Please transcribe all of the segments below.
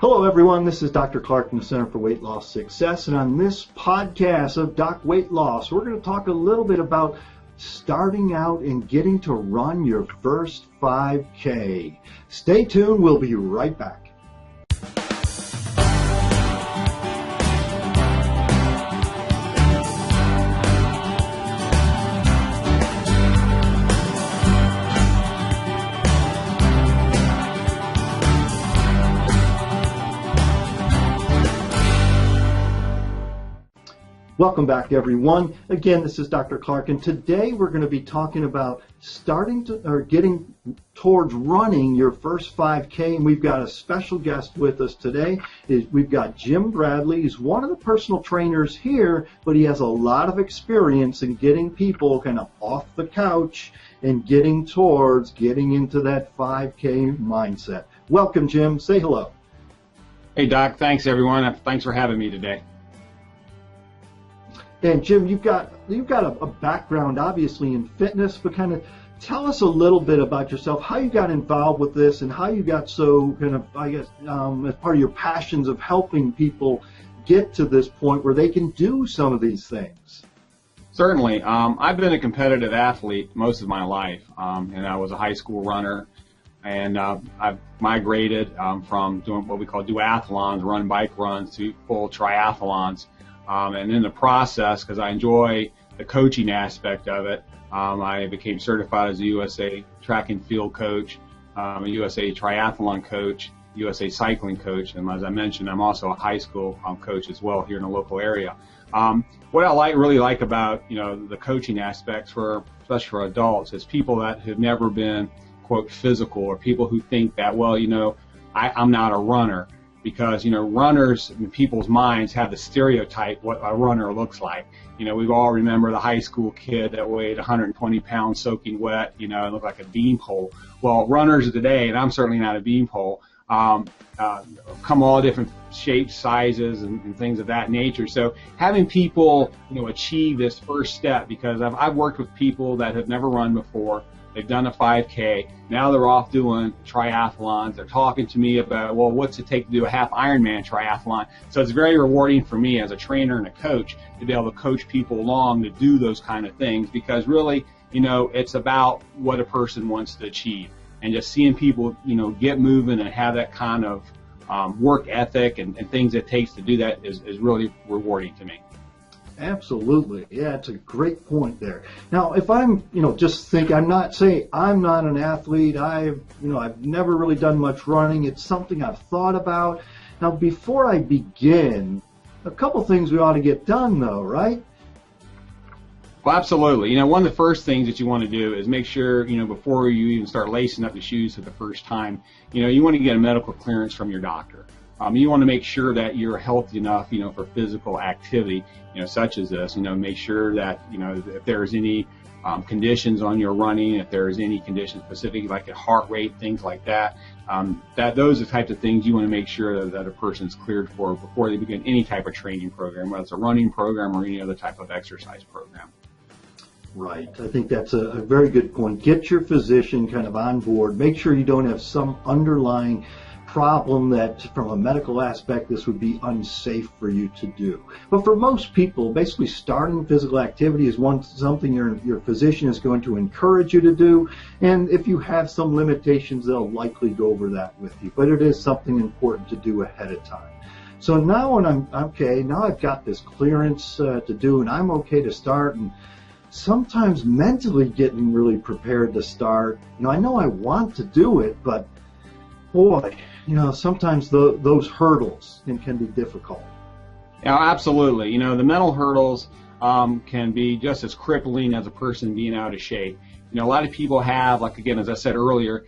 Hello everyone, this is Dr. Clark from the Center for Weight Loss Success, and on this podcast of Doc Weight Loss, we're going to talk a little bit about starting out and getting to run your first 5K. Stay tuned, we'll be right back. Welcome back, everyone. Again, this is Dr. Clark, and today we're going to be talking about getting towards running your first 5K, and we've got a special guest with us today. We've got Jim Bradley. He's one of the personal trainers here, but he has a lot of experience in getting people kind of off the couch and getting into that 5K mindset. Welcome, Jim. Say hello. Hey, Doc. Thanks, everyone. Thanks for having me today. And Jim, you've got a background obviously in fitness, but kind of tell us a little bit about yourself, how you got involved with this, and how you got so kind of, I guess, as part of your passions of helping people get to this point where they can do some of these things. Certainly. I've been a competitive athlete most of my life, and I was a high school runner, and I've migrated from doing what we call duathlons, run bike runs, to full triathlons. And in the process, because I enjoy the coaching aspect of it, I became certified as a USA track and field coach, a USA triathlon coach, USA cycling coach, and as I mentioned, I'm also a high school coach as well here in the local area. What I really like about the coaching aspects especially for adults, is people that have never been quote physical, or people who think that I'm not a runner. Because, runners in people's minds have the stereotype what a runner looks like. We all remember the high school kid that weighed 120 pounds soaking wet, and looked like a beanpole. Well, runners today, and I'm certainly not a beanpole, come all different shapes, sizes, and things of that nature. So having people, achieve this first step, because I've worked with people that have never run before. They've done a 5K. Now they're off doing triathlons. They're talking to me about, well, what's it take to do a half Ironman triathlon? So it's very rewarding for me as a trainer and a coach to be able to coach people along to do those kind of things, because really, it's about what a person wants to achieve. And just seeing people, get moving and have that kind of work ethic and things it takes to do that is really rewarding to me. Absolutely. Yeah, it's a great point there. Now, if I'm, just think, I'm not an athlete. I've never really done much running. It's something I've thought about. Now, before I begin, a couple things we ought to get done though, right? Well, absolutely. One of the first things that you want to do is make sure, before you even start lacing up the shoes for the first time, you want to get a medical clearance from your doctor. You want to make sure that you're healthy enough, for physical activity, such as this. Make sure that, if there's any conditions on your running, if there's any conditions specific like a heart rate, things like that, those are the types of things you want to make sure that a person's cleared for before they begin any type of training program, whether it's a running program or any other type of exercise program. Right. I think that's a very good point. Get your physician kind of on board. Make sure you don't have some underlying problem that from a medical aspect this would be unsafe for you to do. But for most people, basically starting physical activity is something your physician is going to encourage you to do, and if you have some limitations, they'll likely go over that with you. But it is something important to do ahead of time. So now when now I've got this clearance to do, and I'm okay to start, and sometimes mentally getting really prepared to start. I know I want to do it, but boy, sometimes those hurdles can be difficult. Yeah, absolutely. The mental hurdles can be just as crippling as a person being out of shape. A lot of people have, like, again, as I said earlier,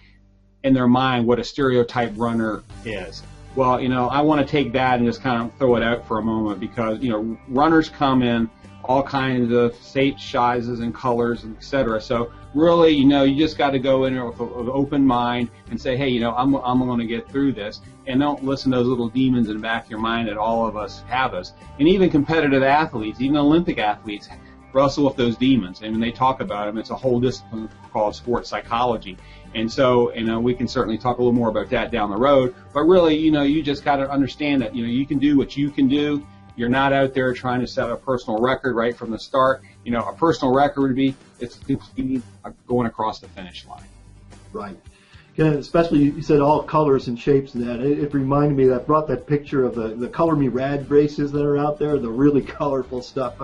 in their mind what a stereotype runner is. Well, I want to take that and just kind of throw it out for a moment, because, runners come in all kinds of shapes, sizes, and colors, etc. So really, you just got to go in there with an open mind and say, hey, I'm going to get through this, and don't listen to those little demons in the back of your mind that all of us have us. And even competitive athletes, even Olympic athletes, wrestle with those demons. And when they talk about them, it's a whole discipline called sports psychology. And so, we can certainly talk a little more about that down the road. But really, you just got to understand that, you can do what you can do. You're not out there trying to set a personal record right from the start. A personal record would be it's completely going across the finish line. Right. Yeah, especially you said all colors and shapes and that. It reminded me that I brought that picture of the Color Me Rad braces that are out there, the really colorful stuff.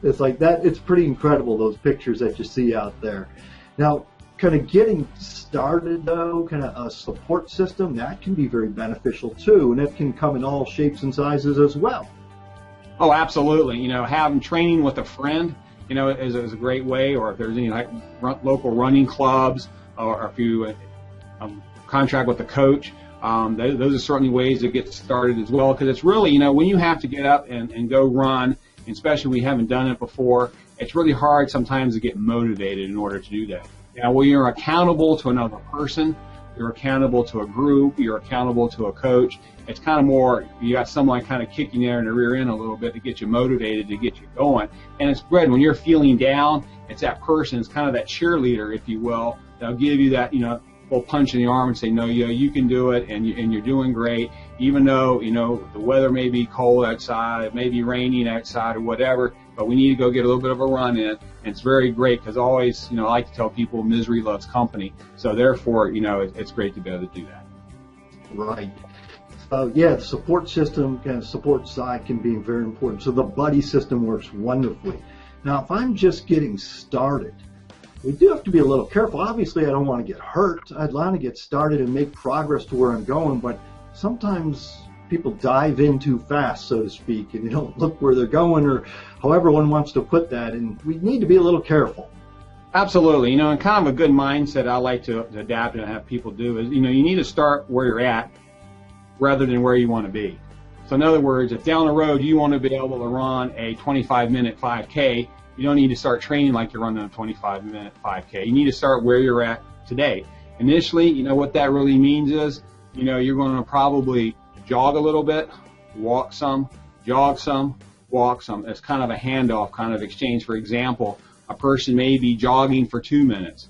It's like that. It's pretty incredible, those pictures that you see out there. Now, kind of getting started, though, kind of a support system, that can be very beneficial, too, and it can come in all shapes and sizes as well. Oh, absolutely. Having training with a friend, is a great way, or if there's any local running clubs, or if you contract with a coach, those are certainly ways to get started as well, because it's really, when you have to get up and go run, especially when you haven't done it before, it's really hard sometimes to get motivated in order to do that. Now, when you're accountable to another person, you're accountable to a group, you're accountable to a coach, it's kind of more, you got someone kind of kicking you in the rear end a little bit to get you motivated, to get you going. And it's good when you're feeling down, it's that person, it's kind of that cheerleader, if you will, that'll give you that, little punch in the arm and say, no, you can do it, and you're doing great, even though, the weather may be cold outside, it may be raining outside or whatever, but we need to go get a little bit of a run in. And it's very great because always, I like to tell people misery loves company. So therefore, it's great to be able to do that. Right. The support system, kind of support side can be very important. So the buddy system works wonderfully. Now, if I'm just getting started, we do have to be a little careful. Obviously, I don't want to get hurt. I'd want to get started and make progress to where I'm going, but sometimes people dive in too fast, so to speak, and they don't look where they're going, or however one wants to put that, and we need to be a little careful. Absolutely. And kind of a good mindset I like to adapt and have people do is, you need to start where you're at rather than where you want to be. So in other words, if down the road you want to be able to run a 25-minute 5K, you don't need to start training like you're running a 25-minute 5K. You need to start where you're at today. Initially, what that really means is, you're going to probably jog a little bit, walk some, jog some, walk some. It's kind of a handoff kind of exchange. For example, a person may be jogging for 2 minutes,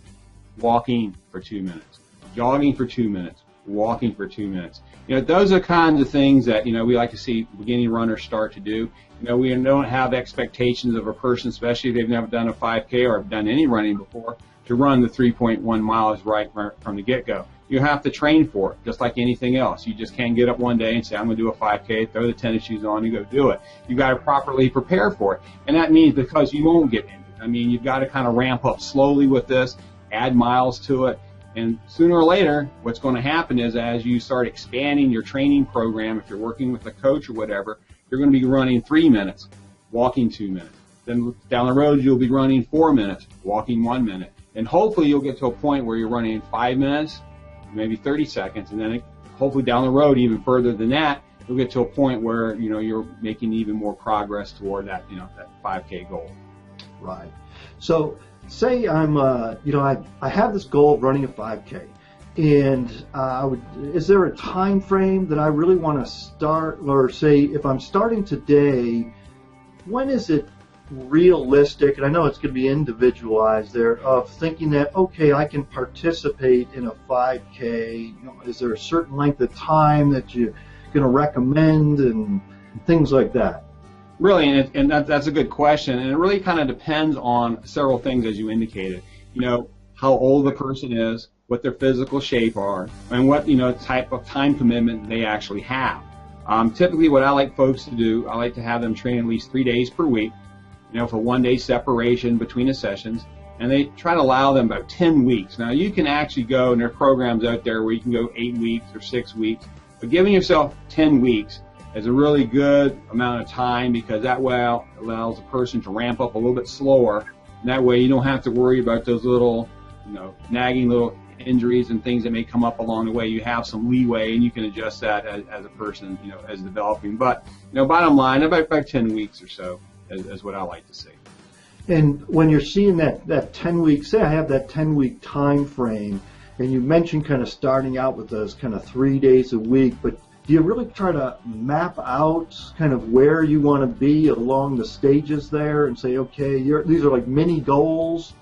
walking for 2 minutes, jogging for 2 minutes, walking for 2 minutes. Those are kinds of things that, we like to see beginning runners start to do. We don't have expectations of a person, especially if they've never done a 5K or done any running before, to run the 3.1 miles right from the get-go. You have to train for it, just like anything else. You just can't get up one day and say, I'm going to do a 5K, throw the tennis shoes on, and go do it. You've got to properly prepare for it. And that means because you won't get injured. You've got to kind of ramp up slowly with this, add miles to it. And sooner or later, what's going to happen is as you start expanding your training program, if you're working with a coach or whatever, you're going to be running 3 minutes, walking 2 minutes. Then down the road, you'll be running 4 minutes, walking 1 minute. And hopefully you'll get to a point where you're running 5 minutes, maybe 30 seconds, and then hopefully down the road, even further than that, you'll get to a point where, you're making even more progress toward that, that 5K goal. Right. So say I'm, I have this goal of running a 5K, and is there a time frame that I really want to start, or say if I'm starting today, when is it realistic, and I know it's going to be individualized there, of thinking that, okay, I can participate in a 5K, is there a certain length of time that you're going to recommend and things like that? Really, and that's a good question, and it really kind of depends on several things, as you indicated. How old the person is, what their physical shape are, and what type of time commitment they actually have. Typically, what I like folks to do, I like to have them train at least 3 days per week, for 1 day separation between the sessions, and they try to allow them about 10 weeks. Now, you can actually go, and there are programs out there where you can go 8 weeks or 6 weeks, but giving yourself 10 weeks is a really good amount of time, because that way allows a person to ramp up a little bit slower, and that way you don't have to worry about those little, nagging little injuries and things that may come up along the way. You have some leeway, and you can adjust that as a person, as developing. But, bottom line, about 10 weeks or so is what I like to see. And when you're seeing that 10 weeks, say I have that 10-week time frame, and you mentioned kind of starting out with those kind of 3 days a week, but do you really try to map out kind of where you want to be along the stages there and say, okay, these are like mini goals?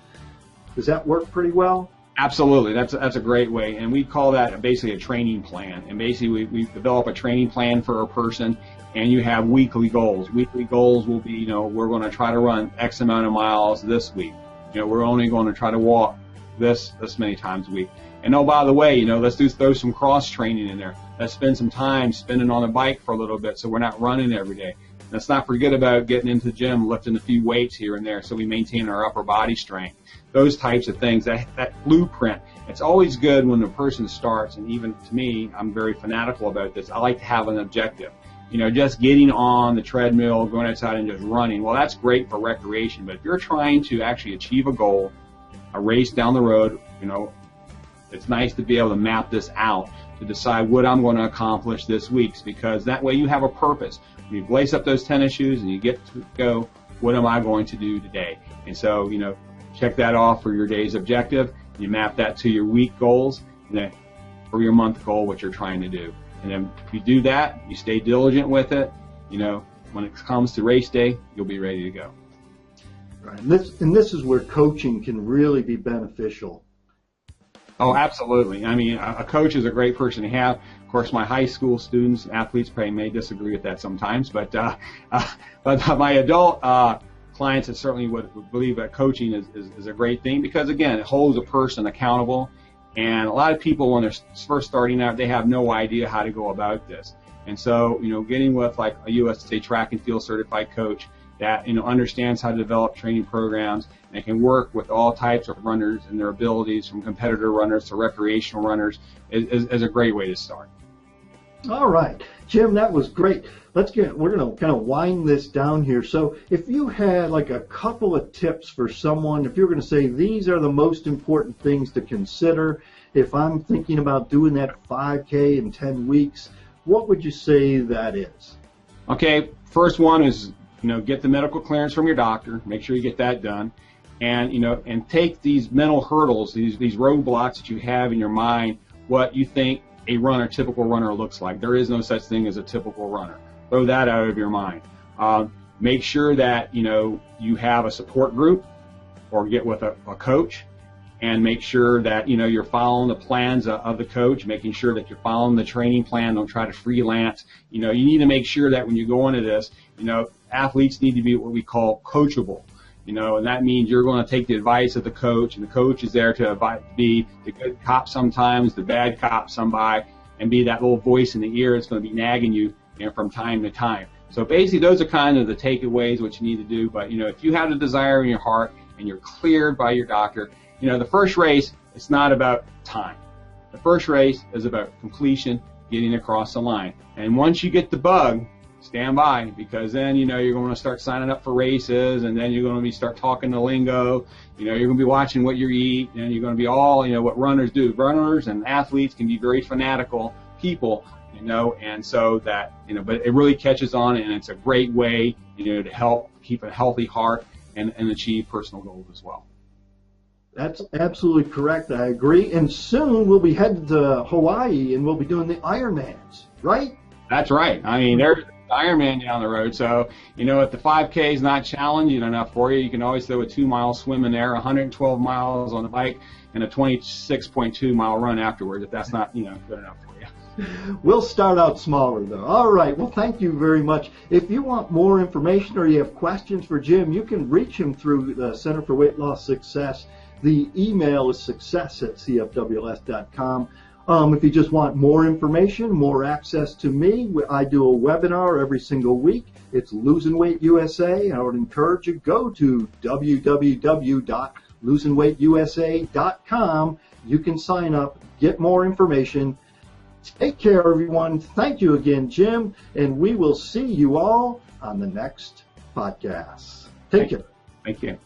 Does that work pretty well? Absolutely. That's a great way. And we call that basically a training plan. And basically we develop a training plan for a person, and you have weekly goals. Weekly goals will be, we're going to try to run X amount of miles this week. We're only going to try to walk this many times a week. And oh, by the way, let's throw some cross training in there. Let's spend some time spinning on the bike for a little bit so we're not running every day. Let's not forget about getting into the gym, lifting a few weights here and there so we maintain our upper body strength. Those types of things, that blueprint. It's always good when a person starts, and even to me, I'm very fanatical about this. I like to have an objective. Just getting on the treadmill, going outside and just running, well, that's great for recreation. But if you're trying to actually achieve a goal, a race down the road, it's nice to be able to map this out to decide what I'm going to accomplish this week, because that way you have a purpose. When you lace up those tennis shoes and you get to go, what am I going to do today? And so, check that off for your day's objective. You map that to your week goals, and then for your month goal, what you're trying to do. And then if you do that, you stay diligent with it, when it comes to race day, you'll be ready to go. Right. And this is where coaching can really be beneficial. Oh, absolutely. I mean, a coach is a great person to have. Of course, my high school students, athletes, probably may disagree with that sometimes, but my adult clients certainly would believe that coaching is a great thing, because, again, it holds a person accountable. And a lot of people, when they're first starting out, they have no idea how to go about this. And so, getting with like a USA track and field certified coach that, understands how to develop training programs and can work with all types of runners and their abilities, from competitor runners to recreational runners, is a great way to start. All right, Jim, that was great. We're going to kind of wind this down here. So if you had like a couple of tips for someone, if you're going to say these are the most important things to consider if I'm thinking about doing that 5K in 10 weeks, what would you say that is? Okay, first one is, get the medical clearance from your doctor. Make sure you get that done. And, and take these mental hurdles, these roadblocks that you have in your mind, what you think a typical runner looks like. There is no such thing as a typical runner. Throw that out of your mind. Make sure that, you have a support group or get with a coach, and make sure that, you're following the plans of the coach, making sure that you're following the training plan. Don't try to freelance. You need to make sure that when you go into this, athletes need to be what we call coachable. And that means you're going to take the advice of the coach, and the coach is there to be the good cop sometimes, the bad cop somebody, and be that little voice in the ear that's going to be nagging you, from time to time. So basically, those are kind of the takeaways, what you need to do. But, if you have the desire in your heart and you're cleared by your doctor, the first race, it's not about time. The first race is about completion, getting across the line. And once you get the bug, stand by, because then, you're going to start signing up for races, and then you're going to start talking the lingo. You're going to be watching what you eat, and you're going to be all, what runners do. Runners and athletes can be very fanatical people, and so that, but it really catches on, and it's a great way, to help keep a healthy heart and achieve personal goals as well. That's absolutely correct. I agree. And soon we'll be headed to Hawaii, and we'll be doing the Ironmans, right? That's right. I mean, there's Ironman down the road. So, if the 5K is not challenging enough for you, you can always throw a 2-mile swim in there, 112 miles on the bike, and a 26.2-mile run afterwards, if that's not, good enough for you. We'll start out smaller, though. All right. Well, thank you very much. If you want more information or you have questions for Jim, you can reach him through the Center for Weight Loss Success. The email is success@cfwls.com. If you just want more information, more access to me, I do a webinar every single week. It's Losing Weight USA. I would encourage you to go to www.losingweightusa.com. You can sign up, get more information. Take care, everyone. Thank you again, Jim, and we will see you all on the next podcast. Take care. Thank you.